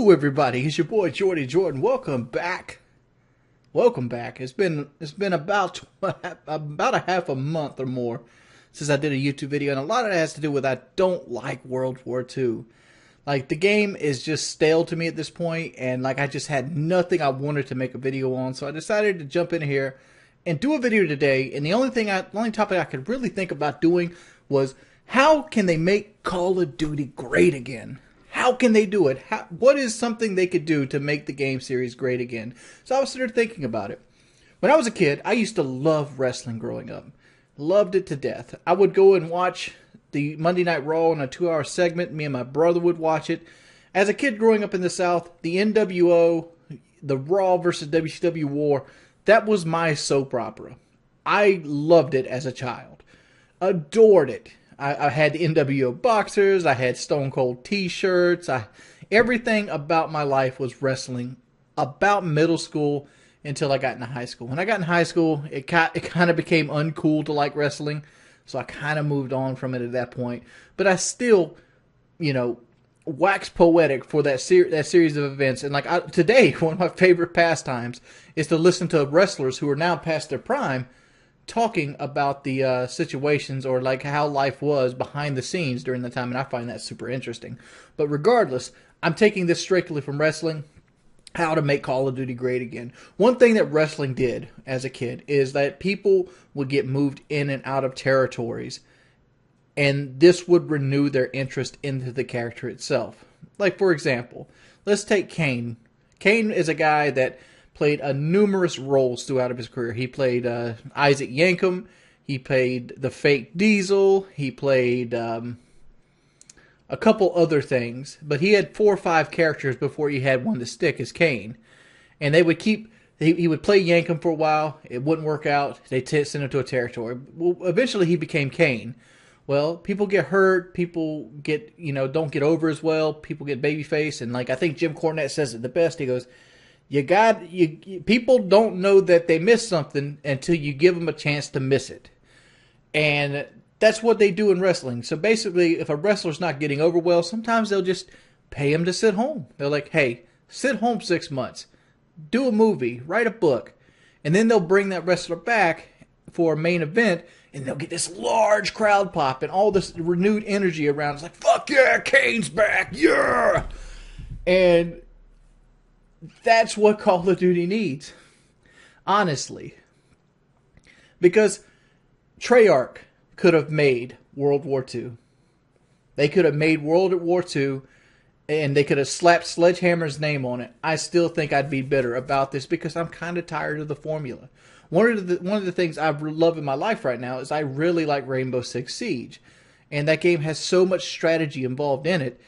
Hello, everybody. It's your boy Jordy Jordan. Welcome back. Welcome back. It's been about a half a month or more since I did a YouTube video, and a lot of it has to do with I don't like World War II. Like, the game is just stale to me at this point, and like I just had nothing I wanted to make a video on, so I decided to jump in here and do a video today. And the only topic I could really think about doing was how can they make Call of Duty great again? How can they do it? What is something they could do to make the game series great again? So I was sort of thinking about it. When I was a kid, I used to love wrestling growing up. Loved it to death. I would go and watch the Monday Night Raw in a 2-hour segment. Me and my brother would watch it. As a kid growing up in the South, the NWO, the Raw versus WCW war, that was my soap opera. I loved it as a child. Adored it. I had the NWO boxers. I had Stone Cold t-shirts. Everything about my life was wrestling. About middle school until I got into high school. When I got in high school, it kind of became uncool to like wrestling. So I kind of moved on from it at that point. But I still, wax poetic for that series of events. And today, one of my favorite pastimes is to listen to wrestlers who are now past their prime talking about the situations or like how life was behind the scenes during the time, and I find that super interesting. But regardless, I'm taking this strictly from wrestling, how to make Call of Duty great again. One thing that wrestling did as a kid is that people would get moved in and out of territories, and this would renew their interest into the character itself. Like, for example, let's take Kane. Kane is a guy that played numerous roles throughout of his career. He played Isaac Yankem. He played the fake Diesel. He played a couple other things. But he had 4 or 5 characters before he had one to stick as Kane. And they would he would play Yankem for a while. It wouldn't work out. They sent him to a territory. Well, eventually he became Kane. Well, people get hurt. People get, don't get over as well. People get babyface. And I think Jim Cornette says it the best. He goes, people don't know that they missed something until you give them a chance to miss it. And that's what they do in wrestling. So basically, if a wrestler's not getting over well, sometimes they'll just pay him to sit home. They're like, hey, sit home 6 months, do a movie, write a book, and then they'll bring that wrestler back for a main event, and they'll get this large crowd pop and all this renewed energy around. It's like, fuck yeah, Kane's back, yeah! And that's what Call of Duty needs, honestly. Because Treyarch could have made World War II. They could have made World War II, and they could have slapped Sledgehammer's name on it. I still think I'd be bitter about this because I'm kind of tired of the formula. One of the things I love in my life right now is I really like Rainbow Six Siege. And that game has so much strategy involved in it.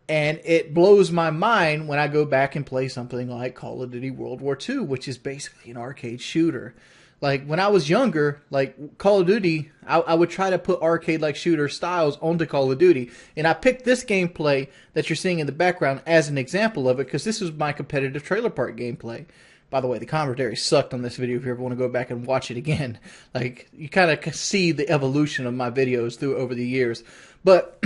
And it blows my mind when I go back and play something like Call of Duty World War II, which is basically an arcade shooter. Like, when I was younger, like, Call of Duty, I would try to put arcade-like shooter styles onto Call of Duty. And I picked this gameplay that you're seeing in the background as an example of it, because this was my competitive trailer park gameplay. By the way, the commentary sucked on this video if you ever want to go back and watch it again. Like, you kind of see the evolution of my videos over the years. But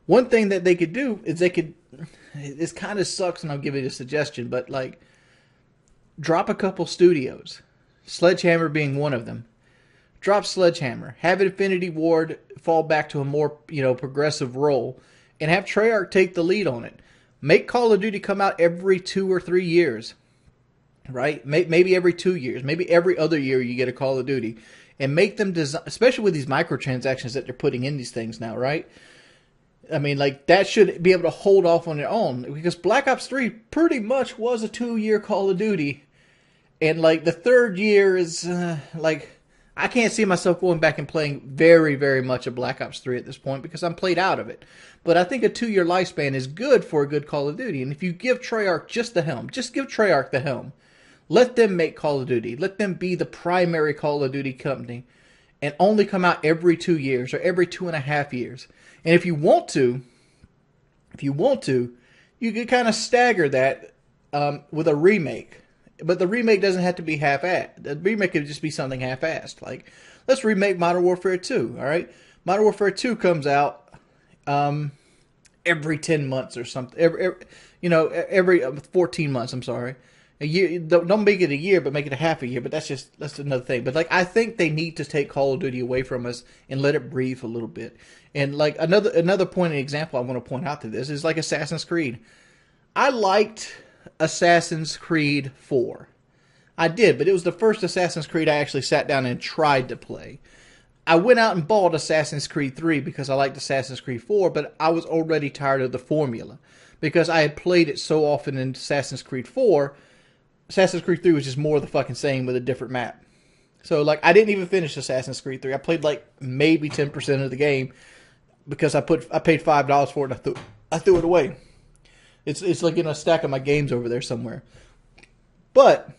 one thing that they could do is this kind of sucks, and I'll give you a suggestion, but drop a couple studios. Sledgehammer being one of them. Drop Sledgehammer. Have Infinity Ward fall back to a more, progressive role, and have Treyarch take the lead on it. Make Call of Duty come out every 2 or 3 years. Right? Maybe every 2 years. Maybe every other year you get a Call of Duty. And make them design, especially with these microtransactions that they're putting in these things now, right? I mean, that should be able to hold off on their own. Because Black Ops 3 pretty much was a 2-year Call of Duty. And, the 3rd year is, I can't see myself going back and playing very, very much of Black Ops 3 at this point because I'm played out of it. But I think a 2-year lifespan is good for a good Call of Duty. And if you give Treyarch just the helm, just give Treyarch the helm. Let them make Call of Duty. Let them be the primary Call of Duty company and only come out every 2 years or every 2.5 years. And if you want to, you could kind of stagger that with a remake. But the remake doesn't have to be half-assed. The remake could just be something half-assed. Let's remake Modern Warfare 2, all right? Modern Warfare 2 comes out every 10 months or something. Every 14 months. I'm sorry. A year. Don't make it a year, but make it a half a year. But that's another thing. But like, I think they need to take Call of Duty away from us and let it breathe a little bit. And like another point and example I want to point out to this is like Assassin's Creed. I liked Assassin's Creed 4. I did, but it was the first Assassin's Creed I actually sat down and tried to play. I went out and bought Assassin's Creed 3 because I liked Assassin's Creed 4, but I was already tired of the formula. Because I had played it so often in Assassin's Creed 4, Assassin's Creed 3 was just more of the fucking same with a different map. So, like, I didn't even finish Assassin's Creed 3. I played, like, maybe 10% of the game because I paid $5 for it and I threw it away. It's like in a stack of my games over there somewhere. But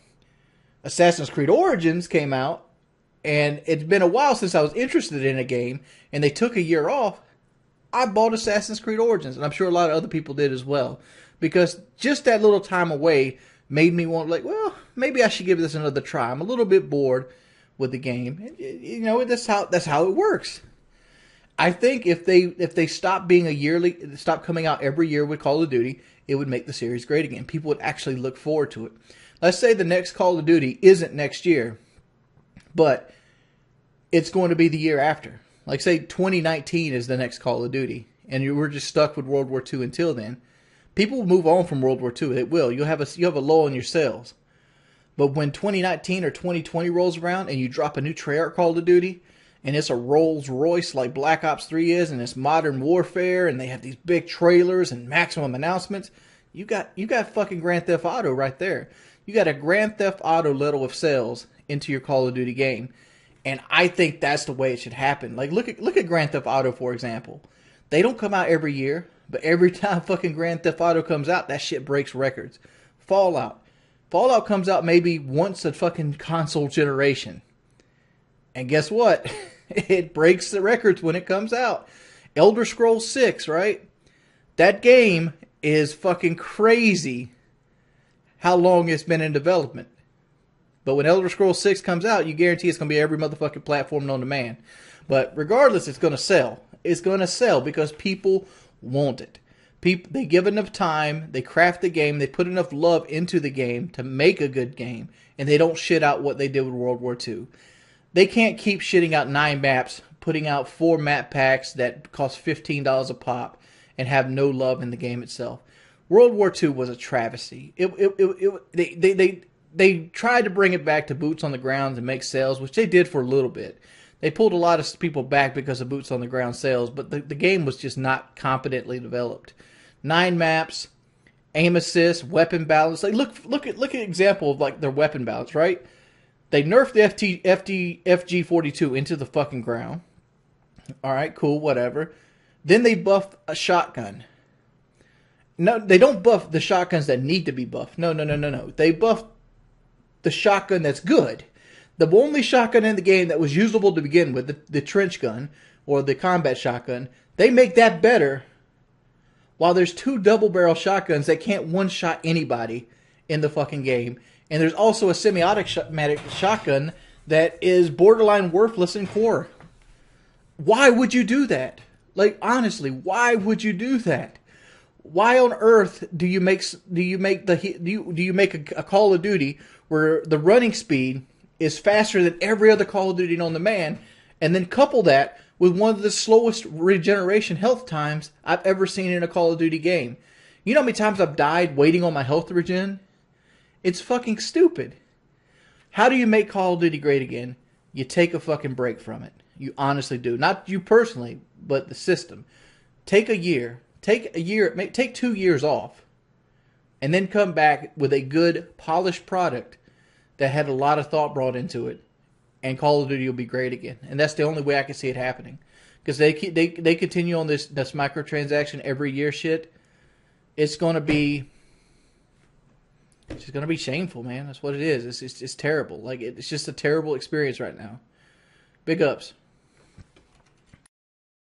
Assassin's Creed Origins came out, and it's been a while since I was interested in a game, and they took a year off. I bought Assassin's Creed Origins, and I'm sure a lot of other people did as well, because just that little time away made me want, like, well, maybe I should give this another try. I'm a little bit bored with the game. You know, that's how it works. I think if they stop being stop coming out every year with Call of Duty, it would make the series great again. People would actually look forward to it. Let's say the next Call of Duty isn't next year, but it's going to be the year after. Like, say 2019 is the next Call of Duty, and we're just stuck with World War II until then. People will move on from World War II. It will. You have a lull in your sales. But when 2019 or 2020 rolls around and you drop a new Treyarch Call of Duty, and it's a Rolls Royce like Black Ops 3 is, and it's Modern Warfare, and they have these big trailers and maximum announcements, you got fucking Grand Theft Auto right there. You got a Grand Theft Auto level of sales into your Call of Duty game. And I think that's the way it should happen. Like, look at Grand Theft Auto, for example. They don't come out every year, but every time fucking Grand Theft Auto comes out, that shit breaks records. Fallout comes out maybe once a fucking console generation. And guess what? It breaks the records when it comes out. Elder Scrolls 6, right? That game is fucking crazy how long it's been in development. But when Elder Scrolls 6 comes out, you guarantee it's going to be every motherfucking platform known to man. But regardless, it's going to sell. It's going to sell because people want it. They give enough time, they craft the game, they put enough love into the game to make a good game, and they don't shit out what they did with World War II. They can't keep shitting out 9 maps, putting out 4 map packs that cost $15 a pop, and have no love in the game itself. World War II was a travesty. They tried to bring it back to boots on the ground and make sales, which they did for a little bit. They pulled a lot of people back because of boots on the ground sales, but the game was just not competently developed. 9 maps, aim assist, weapon balance. Like look at an example of like their weapon balance, right? They nerfed the FG42 into the fucking ground. All right, cool, whatever. Then they buffed a shotgun. No, they don't buff the shotguns that need to be buffed. No. They buffed the shotgun that's good. The only shotgun in the game that was usable to begin with, the trench gun or the combat shotgun, they make that better. While there's 2 double barrel shotguns that can't one-shot anybody in the fucking game. And there's also a semi-automatic shotgun that is borderline worthless in core. Why would you do that? Like, honestly, why would you do that? Why on earth do you make a Call of Duty where the running speed is faster than every other Call of Duty known to man, and then couple that with one of the slowest regeneration health times I've ever seen in a Call of Duty game? You know how many times I've died waiting on my health to regen? It's fucking stupid. How do you make Call of Duty great again? You take a fucking break from it. You honestly do. Not you personally, but the system. Take a year. Take 2 years off. And then come back with a good, polished product that had a lot of thought brought into it. And Call of Duty will be great again. And that's the only way I can see it happening. Because they continue on this microtransaction every year shit. It's going to be shameful, man. That's what it is. It's terrible. Like, it's just a terrible experience right now. Big ups.